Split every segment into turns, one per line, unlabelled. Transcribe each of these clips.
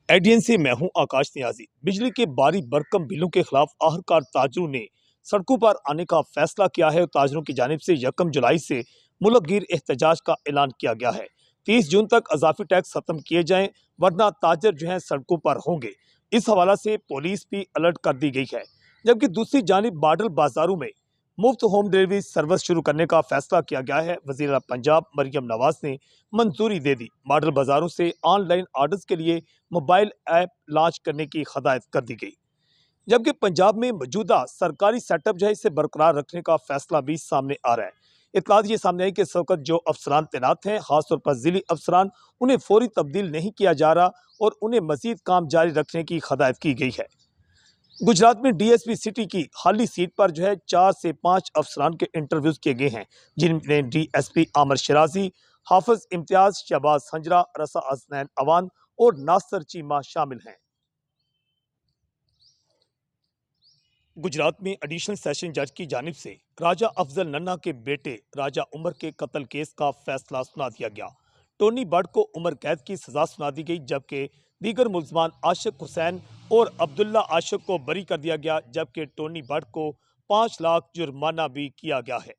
ADN से मैं हूं आकाश नियाजी। बिजली के भारी भरकम बिलों के खिलाफ आखिरकार ताजरों ने सड़कों पर आने का फैसला किया है और ताजरों की जानिब से 1 जुलाई से मुल्क गिर एहतजाज का ऐलान किया गया है। 30 जून तक अजाफी टैक्स खत्म किए जाएं वरना ताजर जो है सड़कों पर होंगे। इस हवाला से पुलिस भी अलर्ट कर दी गई है। जबकि दूसरी जानिब मॉडल बाजारों में मुफ्त होम डिलीवरी सर्विस शुरू करने का फैसला किया गया है। वज़ीर आला पंजाब मरियम नवाज ने मंजूरी दे दी। मॉडल बाजारों से ऑनलाइन ऑर्डर्स के लिए मोबाइल ऐप लॉन्च करने की हदायत कर दी गई। जबकि पंजाब में मौजूदा सरकारी सेटअप जो है इसे बरकरार रखने का फैसला भी सामने आ रहा है। इत्तलात ये सामने आई कि इस वक्त जो अफसरान तैनात हैं, खासतौर पर जिली अफसरान, उन्हें फौरी तब्दील नहीं किया जा रहा और उन्हें मजीद काम जारी रखने की हदायत की गई है। गुजरात में डीएसपी सिटी की खाली सीट पर जो है 4 से 5 अफसरान के इंटरव्यूज किए गए हैं, जिनमें डीएसपी आमिर शिराजी, हाफिज इम्तियाज, शहबाज हंजरा, रसा हसनैन अवान और नासिर चीमा शामिल हैं। गुजरात में एडिशनल सेशन जज की जानिब से राजा अफजल नन्ना के बेटे राजा उमर के कत्ल केस का फैसला सुना दिया गया। टोनी बट को उम्र कैद की सजा सुना दी गई, जबकि दीगर मुलजमान आशिक हुसैन और अब्दुल्ला आशिक को बरी कर दिया गया, जबकि टोनी बट को 5 लाख जुर्माना भी किया गया है।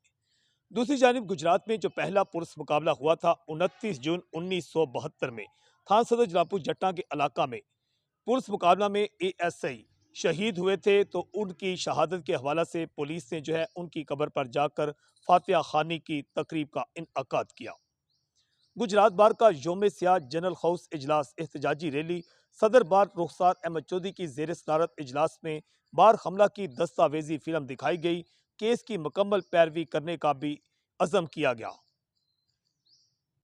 दूसरी जानिब गुजरात में जो पहला पुलिस मुकाबला हुआ था 29 जून 1972 में थान सदर जलापुर जट्टा के इलाका में, पुलिस मुकाबला में एएसआई शहीद हुए थे, तो उनकी शहादत के हवाला से पुलिस ने जो है उनकी कब्र पर जाकर फातिहा खानी की तकरीब का इनअकाद किया। गुजरात बार का योम सियाह जनरल हाउस इजलास एहतजाजी रैली सदर बार रुखसार अहमद चौधरी की जेर सदारत इजलास में बार हमला की दस्तावेजी फिल्म दिखाई गई। केस की मुकम्मल पैरवी करने का भी अज़म किया गया।